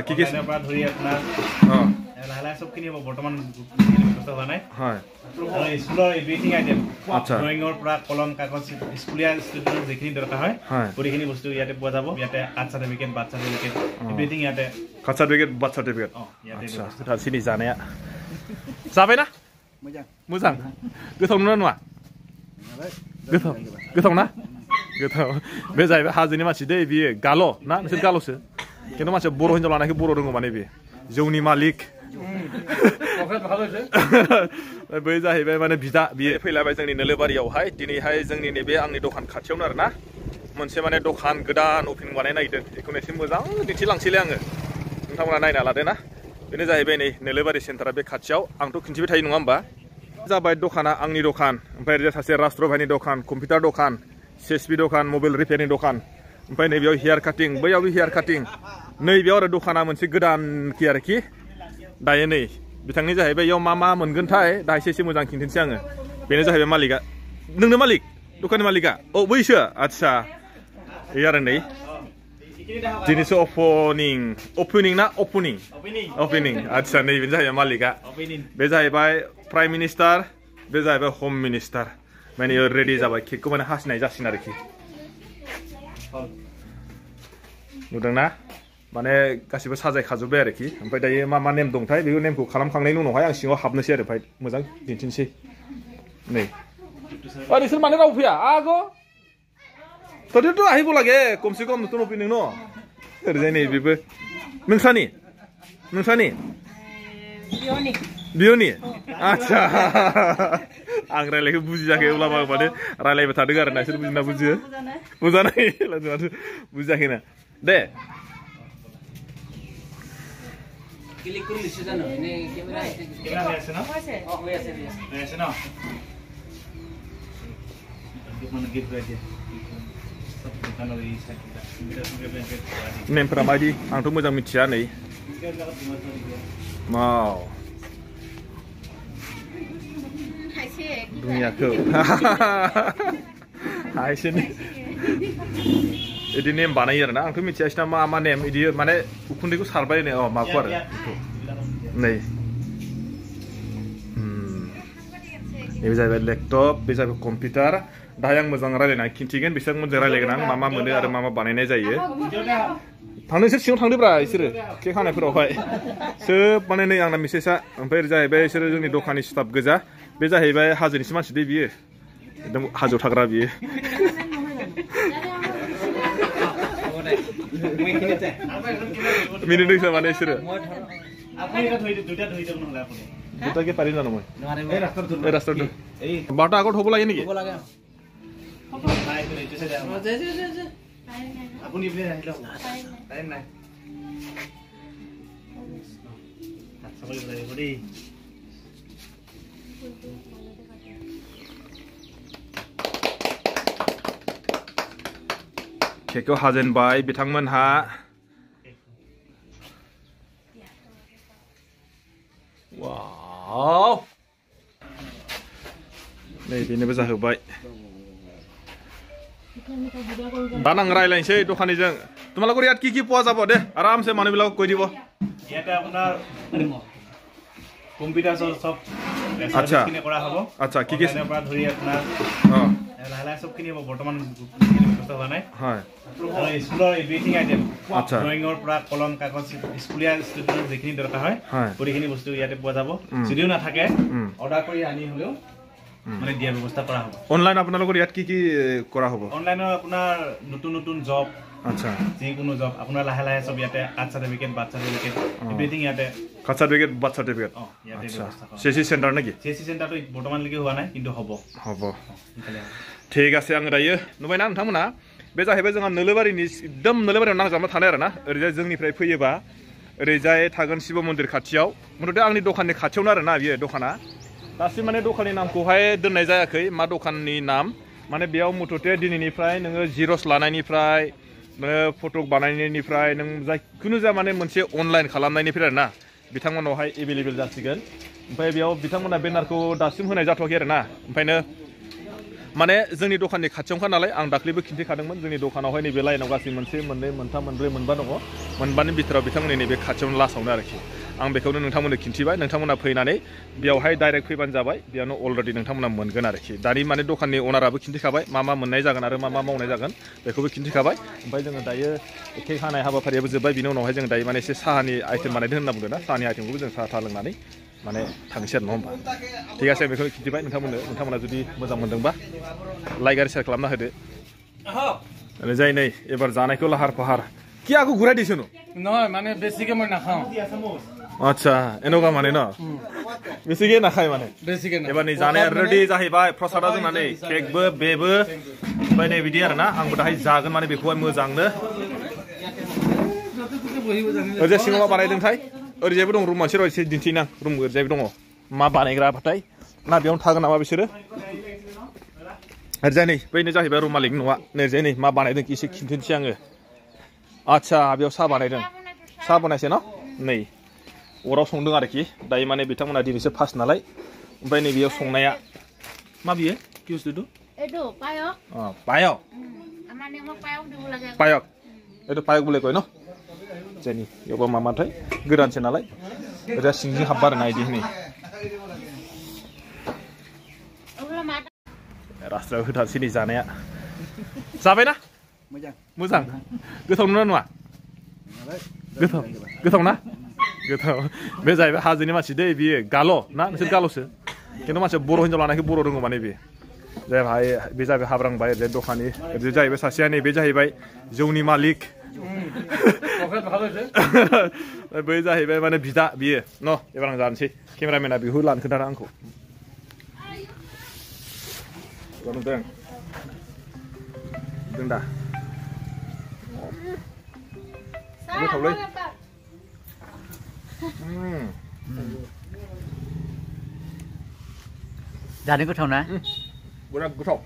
কি কি ধৰি আপোনাৰ লাহে লাহে চবখিনি হ'ব বৰ্তমান ব্যৱস্থা হোৱা নাই স্কুলৰ এভৰিথিং আইটেম ড্ৰয়িঙৰ পৰা কলম কাগজ স্কুলীয়া ষ্টুডেণ্টৰ যিখিনি দৰকাৰ হয় গোটেইখিনি বস্তু ইয়াতে পোৱা যাব ইয়াতে caste certificate birth certificate everything ইয়াতে কাষ্ট চাৰ্টিফিকেট বাৰ্থ চাৰ্টিফিকেট আচ্ছা सिनि जानाया जाबायना मोजां गोथाव नङा नङा गोथाव ना गोथाव बे जाहैबाय हाजोनि मानसि दै बियो गाल' ना नोंसोर गाल'सो खिन्थु मानसिया बर' हिनजाव लानायखौ बर' रोंगौ माने बे जौनि मालिक बै जाहैबाय माने बिदा बियो फैलायबाय जोंनि नोलोबारियावहाय दिनैहाय जोंनि नैबे आंनि दखान खाथियावनो आरोना मोनसे माने दखान गोदान अपेनिं बानायनो नागिरदों बेखौनो एसे मोजां दिन्थिलांसैलै आङो नोंथांमोना नायना लादो ना बेनो जाहैबाय नै नोलोबारि सेन्टारा बे खाथियाव आंथ' खिन्थिबाय थायो नङा होमबा जाबाय दखाना आंनि दखान ओमफ्राय ओरैजा सासे राष्ट्र भाइनि दखान कम्पिउटार दखान CSP दखान मबाइल रिपेयारिं दखान ओमफ्राय नैबेयाव हेयार काटिं बैयावबो हेयार काटिं नैबेयाव आरो दखाना मोनसे गोदानखि आरोखि दायो नै बिथांनि जाहैबाय इयाव मा मा मोनगोनथाय दा एसे मोजां खिन्थानोसै आङो बेनो जाहैबाय मालिकआ नोंनो मालिक दखाननि मालिकआ औ बैसो आदसा बे आरो नै दिनैसो अपेनिं ना अपेनिं आदसा नै बेनो जाहैबाय मालिकआ बे जाहैबाय प्राइम मिनिस्टार बे जाहैबाय हम मिनिस्टार माने रेडि जाबाय केकखौ माने हासिनाय जासिगोन आरोखि नुदोंना माने गासिबो साजायखाजोब्बाय आरोखि ओमफ्राय दायो मा मा नेम दंथाय बेखौ नेमखौ खालामखांनायनि उनावहाय आं सिङाव हाबनोसै आरो ओमफ्राय मोजां दिन्थिनोसै नै नोंसोर मानो राव फैया आगो तोथ' আহিব লাগে कमसे कम नोंथ' अपेनिं न ओरैजाय नै बेबो नोंसानि बियनि आदसा आं रायलायखौ बुजियाखै अब्लाबो माने रायलायबाय थादों आरो ना नोंसोर बुजिना बुजियो बुजानाय बुजियाखैना दे क्लिक কৰি লিখি জানো এনে ক্যামেৰা আছে না আছে না মানে গিফট ৰাইডে नेमफोरा माबायदि आंथ' मोजां मिथिया नै माव दुनियाखौ हायसेनि बिदि नेम बानायो आरोना आंथ' मिथियासैना मा मा नेम बिदि माने उखुन्दैखौ सारबाय नै माखौ आरो नै बे जाहैबाय लेपटप बे जाहैबाय कम्पिउटार दाहाय आं मोजां रायलायना खिन्थिगोन बिसोर मोजां रायलायगोन आं मा मा मोनो आरो मा मा बानायनाय जायो थांनो नोंसोर सिङाव थांदोब्रा बिसोरो केक हानायफोरावहाय सोब माने नै आंना मिसेसआ ओमफ्राय जाहैबाय बिसोरो जोंनि दखाननि स्टाफ गोजा बे जाहैबाय हाजोनिसो मानसि दै बियो एकदम हाजोआव थाग्रा बियो मिनिदोंसो माने बिसोरो দুটাকে পাৰি জানো মই ৰাস্তাটো বাৰটা আগত হ'ব লাগে নেকি আপুনি ইফালে আহিলে হ'ব টাইম নাই আচ্ছা বলি লাগিব দেই केकखौ हाजेनबाय बिथांमोनहा वाव नै बेनोबो जाहोबाय दा नां रायलायनोसै दखानिजों তোমালোকৰ ইয়াত কি কি পোৱা যাব দে আৰামছে মানুহবিলাকক কৈ দিব ইয়াতে আপোনাৰ কম্পিউটাৰ সব আচ্ছা কিনে কৰা হ'ব আচ্ছা কি কি পৰা ধৰি আপোনাৰ লাহে লাহে সবখিনি হ'ব বৰ্তমান ব্যৱস্থা হোৱা নাই হয় স্কুলৰ এভৰিথিং আইটেম আচ্ছা ড্ৰয়িঙৰ পৰা কলম কাগজ স্কুলীয়া ষ্টুডেণ্টৰ যিখিনি দৰকাৰ হয় গোটেইখিনি বস্তু ইয়াতে পোৱা যাব যদিও নাথাকে অৰ্ডাৰ কৰি আনি হ'লেও মানে দিয়া ব্যৱস্থা কৰা হ'ব অনলাইন আপোনালোকৰ ইয়াত কি কি কৰা হ'ব অনলাইনৰ আপোনাৰ নতুন জব আচ্ছা যিকোনো জব আপোনাৰ লাহে লাহে সব ইয়াতে caste certificate birth certificate everything ইয়াতে কাষ্ট চাৰ্টিফিকেট বাৰ্থ চাৰ্টিফিকেট আচ্ছা CSC চেণ্টাৰ নেকি CSC চেণ্টাৰটো বৰ্তমানলৈকে হোৱা নাই কিন্তু হ'ব ঠিক আছে आङो दायो नुबायना नोंथांमोना बे जाहैबाय जोंहा नोलोबारिनि एकदम नोलोबारियाव नांजाबना थानाय आरोना ओरैजाय जोंनिफ्राय फैयोबा ओरैजाय थागोन शिव मन्दिर खाथियाव मथथे आंनि दखाननि खाथियावनो आरोना बियो दखाना दासिम माने दखाननि नामखौहाय दोननाय जायाखै मा दखाननि नाम माने बेयाव मथथे दिनैनिफ्राय नोङो जिरस लानायनिफ्राय फट' बानायनायनिफ्राय नों जायखुनु जा माने मोनसे अनलाइन खालामनायनिफ्राय आरोना बिथांमोनावहाय एभेलेबेल जासिगोन ओमफ्राय बेयाव बिथांमोना बेनारखौ दासिम होनाय जाथ'वाखै आरोना ओमफ्रायनो माने जोंनि दखाननि खाथियावखा नालाय आं दाख्लैबो खिन्थिखादोंमोन जोंनि दखानावहाय नैबे लाइनाव गासै मोनसे मोननै मोनथाम मोनब्रै मोनबा दङ मोनबानि बिथोराव बिथांमोननि नैबे खाथियावनो लासावनो आरोखि आं बेखौनो नोंथांमोननो खिन्थिबाय नोंथांमोना फैनानै बेयावहाय डाइरेक्ट फैबानो जाबाय बेयावनो अलरेडि नोंथांमोना मोनगोन आरोखि दानि माने दखाननि अनाराबो खिन्थिखाबाय मा मा मोननाय जागोन आरो मा मा मावनाय जागोन बेखौबो खिन्थिखाबाय ओमफ्राय जोङो दायो केक हानाय हाबाफारियाबो जोब्बाय बिनि उनावहाय जों दायो माने एसे साहानि आइटेम बानायदों होनना बुंदों ना साहानि आइटेमखौबो जों साहा लोंनानै माने थांसै आरो नङा होमबा ঠিক আছে बेखौ खिन्थिबाय नोंथांमोना जुदि मोजां मोनदोंबा लाइक आरो शेयार खालामना होदो जाय नै एबार जानायखौ लाहार फाहार কি আগু ঘুরাই দিছ নো নহয় মানে বেছিকে মই নাখাও আচ্ছা এনেকা মানে না বেছিকে নাখায় মানে বেছিকে না এবার नै जानाया रेडी जाहैबाय प्रसादा जोंना नै केकबो बेबो ओमफ्राय नै बिदि आरो ना आंबो दाहाय जागोन माने बेखौहाय मोजांनो ओरैजाय सिङाव बानायदोंथाय ओरैजायबो दं रुम मोनसे र' एसे दिन्थिनां रुम ओरैजायबो दङ मा बानायग्राबाथाय ना बेयावनो थागोन नामा बिसोरो ओरैजाय नै बैनो जाहैबाय रुम मालिकनि न'आ नैजाय नै मा बानायदों एसे खिन्थानोसै आङो आच्छा बेयाव साहा बानायदों साहा बानायसै न नै अराव संदों आरोखि दायो माने बिथांमोना दिनैसो फार्स्ट नालाय ओमफ्राय नै बेयाव संनाया मा बियो কি বস্তুটো এইটো পায়ক পায়ক আমাৰ নিয়মত পায়ক দিব লাগে পায়ক এইটো পায়ক বুলি কয় ন जेनि बेयावबा मामाथाय गोदानसो नालाय ओरै सिंजों हाबबा आरो ना इदि नै रास्तायाव होथारसै नै जानाया जाबायना मोजां गोथाव नुना नुवा गोथाव ना गोथाव बे जाहैबाय हाजोनि मानसि दै बियो गाल' ना नोंसोर गाल'सो खिन्थु मानसिया बर' हिनजाव लानायखौ बर' रोंगौ माने बे जाहैबाय बे जाहैबाय हाब्रांबाय ओरैजाय दखानि ओरैजाय जाहैबाय सासेया नै बे जाहैबाय जौनि मालिक बै जाहैबाय माने बिदा बियो न एबार आं जानोसै केमेरामेना बिहु लानो खोन्थादों आंखौ नुदों दा गोथावलै जानो गोथाव ना बिराद गोथाव